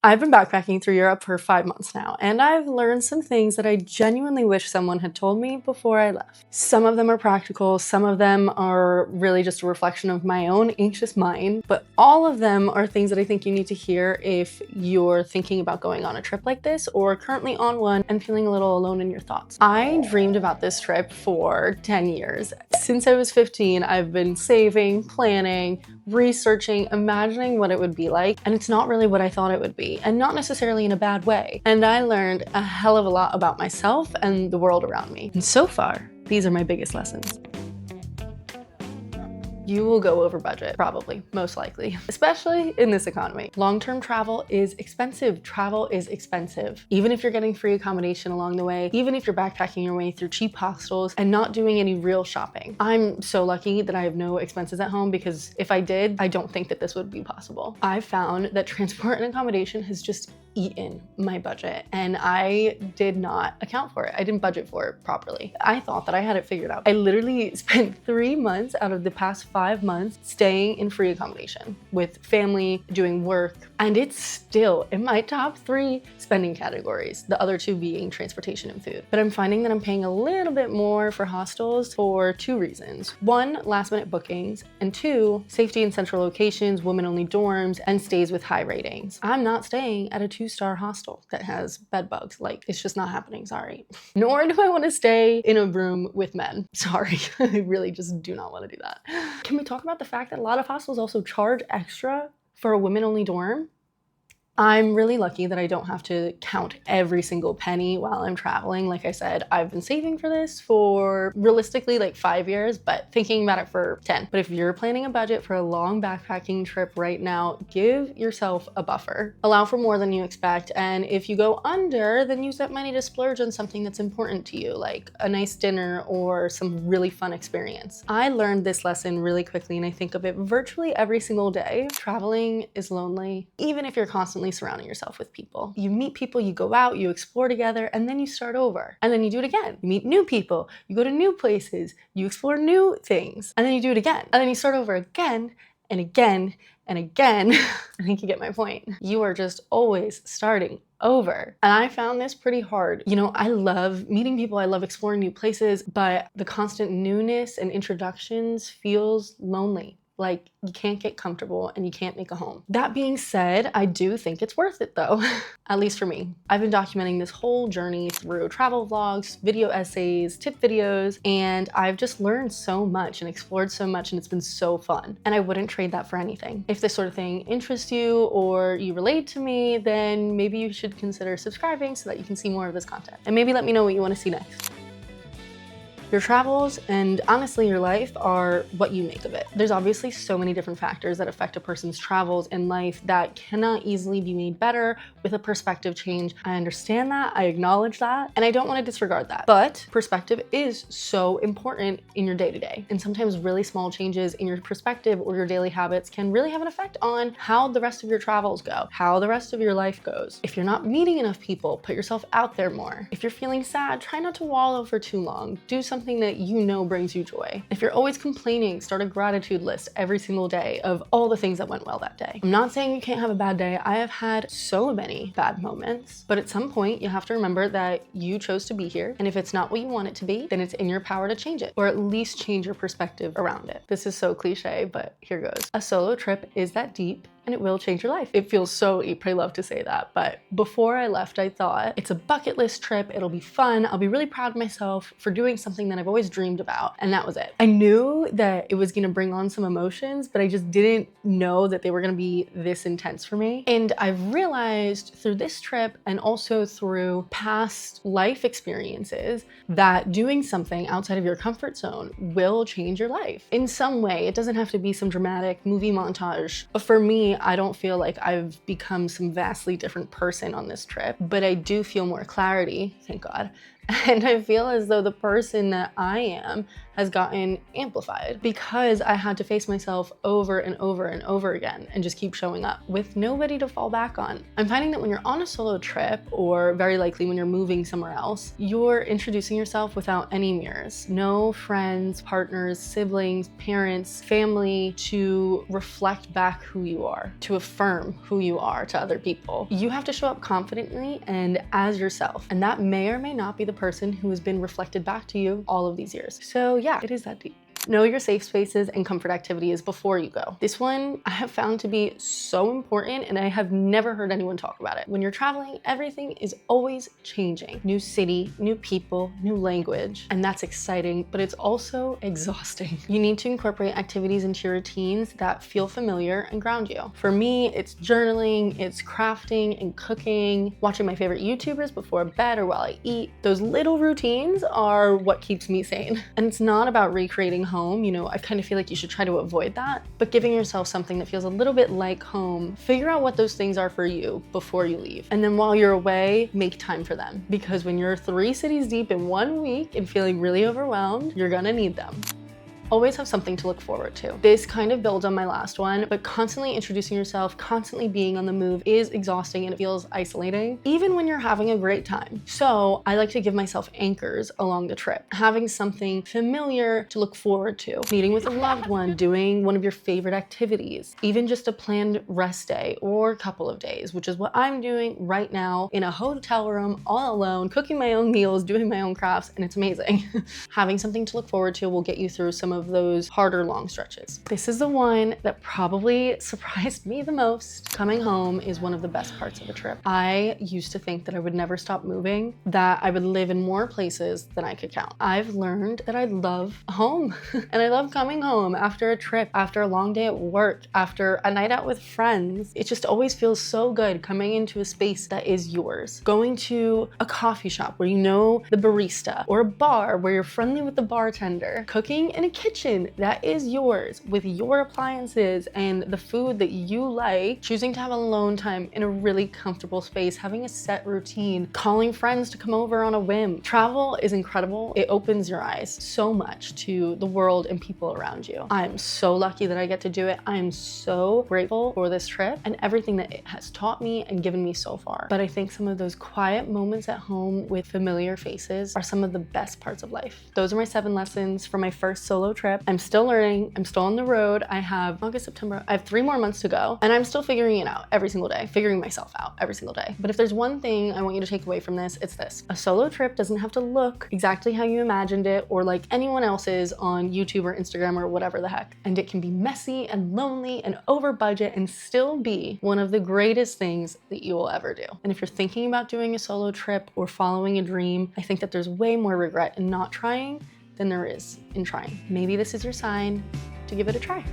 I've been backpacking through Europe for 5 months now, and I've learned some things that I genuinely wish someone had told me before I left. Some of them are practical, some of them are really just a reflection of my own anxious mind, but all of them are things that I think you need to hear if you're thinking about going on a trip like this or currently on one and feeling a little alone in your thoughts. I dreamed about this trip for 10 years. Since I was 15, I've been saving, planning, researching, imagining what it would be like, and it's not really what I thought it would be, and not necessarily in a bad way. And I learned a hell of a lot about myself and the world around me. And so far, these are my biggest lessons. You will go over budget, probably, most likely, especially in this economy. Long-term travel is expensive. Travel is expensive. Even if you're getting free accommodation along the way, even if you're backpacking your way through cheap hostels and not doing any real shopping. I'm so lucky that I have no expenses at home, because if I did, I don't think that this would be possible. I've found that transport and accommodation has just eaten my budget, and I did not account for it. I didn't budget for it properly. I thought that I had it figured out. I literally spent 3 months out of the past 5 months staying in free accommodation with family, doing work, and it's still in my top 3 spending categories, the other 2 being transportation and food. But I'm finding that I'm paying a little bit more for hostels for 2 reasons. 1, last minute bookings, and 2, safety in central locations, women-only dorms, and stays with high ratings. I'm not staying at a 2-star hostel that has bed bugs. Like, it's just not happening, sorry. Nor do I want to stay in a room with men. Sorry, I really just do not want to do that. Can we talk about the fact that a lot of hostels also charge extra for a women-only dorm? I'm really lucky that I don't have to count every single penny while I'm traveling. Like I said, I've been saving for this for realistically like 5 years, but thinking about it for 10. But if you're planning a budget for a long backpacking trip right now, give yourself a buffer. Allow for more than you expect, and if you go under, then use that money to splurge on something that's important to you, like a nice dinner or some really fun experience. I learned this lesson really quickly, and I think of it virtually every single day. Traveling is lonely, even if you're constantly surrounding yourself with people. You meet people, you go out, you explore together, and then you start over. And then you do it again. You meet new people, you go to new places, you explore new things, and then you do it again. And then you start over again and again and again. I think you get my point. You are just always starting over. And I found this pretty hard. You know, I love meeting people, I love exploring new places, but the constant newness and introductions feels lonely. Like, you can't get comfortable and you can't make a home. That being said, I do think it's worth it though, at least for me. I've been documenting this whole journey through travel vlogs, video essays, tip videos, and I've just learned so much and explored so much, and it's been so fun. And I wouldn't trade that for anything. If this sort of thing interests you or you relate to me, then maybe you should consider subscribing so that you can see more of this content. And maybe let me know what you want to see next. Your travels and honestly your life are what you make of it. There's obviously so many different factors that affect a person's travels and life that cannot easily be made better with a perspective change. I understand that, I acknowledge that, and I don't want to disregard that. But perspective is so important in your day-to-day. And sometimes really small changes in your perspective or your daily habits can really have an effect on how the rest of your travels go, how the rest of your life goes. If you're not meeting enough people, put yourself out there more. If you're feeling sad, try not to wallow for too long. Do something that you know brings you joy. If you're always complaining, start a gratitude list every single day of all the things that went well that day. I'm not saying you can't have a bad day. I have had so many bad moments, but at some point you have to remember that you chose to be here. And if it's not what you want it to be, then it's in your power to change it, or at least change your perspective around it. This is so cliche, but here goes. A solo trip is that deep, and it will change your life. It feels so eep, I love to say that, but before I left, I thought it's a bucket list trip, it'll be fun, I'll be really proud of myself for doing something that I've always dreamed about, and that was it. I knew that it was gonna bring on some emotions, but I just didn't know that they were gonna be this intense for me. And I've realized through this trip and also through past life experiences that doing something outside of your comfort zone will change your life in some way. It doesn't have to be some dramatic movie montage. But for me, I don't feel like I've become some vastly different person on this trip, but I do feel more clarity, thank God, And I feel as though the person that I am has gotten amplified because I had to face myself over and over and over again and just keep showing up with nobody to fall back on. I'm finding that when you're on a solo trip, or very likely when you're moving somewhere else, you're introducing yourself without any mirrors. No friends, partners, siblings, parents, family to reflect back who you are, to affirm who you are to other people. You have to show up confidently and as yourself. And that may or may not be the person who has been reflected back to you all of these years. So yeah, it is that deep. Know your safe spaces and comfort activities before you go. This one I have found to be so important, and I have never heard anyone talk about it. When you're traveling, everything is always changing. New city, new people, new language, and that's exciting, but it's also exhausting. You need to incorporate activities into your routines that feel familiar and ground you. For me, it's journaling, it's crafting and cooking, watching my favorite YouTubers before bed or while I eat. Those little routines are what keeps me sane. And it's not about recreating home. You know, I kind of feel like you should try to avoid that, but giving yourself something that feels a little bit like home. Figure out what those things are for you before you leave. And then while you're away, make time for them. Because when you're 3 cities deep in 1 week and feeling really overwhelmed, you're gonna need them. Always have something to look forward to. This kind of builds on my last one, but constantly introducing yourself, constantly being on the move is exhausting and it feels isolating, even when you're having a great time. So I like to give myself anchors along the trip, having something familiar to look forward to, meeting with a loved one, doing one of your favorite activities, even just a planned rest day or couple of days, which is what I'm doing right now in a hotel room all alone, cooking my own meals, doing my own crafts, and it's amazing. Having something to look forward to will get you through some of those harder long stretches. This is the one that probably surprised me the most. Coming home is one of the best parts of the trip. I used to think that I would never stop moving, that I would live in more places than I could count. I've learned that I love home and I love coming home after a trip, after a long day at work, after a night out with friends. It just always feels so good coming into a space that is yours. Going to a coffee shop where you know the barista, or a bar where you're friendly with the bartender, cooking in a kitchen that is yours with your appliances and the food that you like, choosing to have alone time in a really comfortable space, having a set routine, calling friends to come over on a whim. Travel is incredible. It opens your eyes so much to the world and people around you. I'm so lucky that I get to do it. I'm so grateful for this trip and everything that it has taught me and given me so far. But I think some of those quiet moments at home with familiar faces are some of the best parts of life. Those are my 7 lessons for my first solo trip. I'm still learning. I'm still on the road. I have August, September. I have 3 more months to go, and I'm still figuring it out every single day, figuring myself out every single day. But if there's one thing I want you to take away from this, it's this. A solo trip doesn't have to look exactly how you imagined it or like anyone else's on YouTube or Instagram or whatever the heck. And it can be messy and lonely and over budget and still be one of the greatest things that you will ever do. And if you're thinking about doing a solo trip or following a dream, I think that there's way more regret in not trying than there is in trying. Maybe this is your sign to give it a try.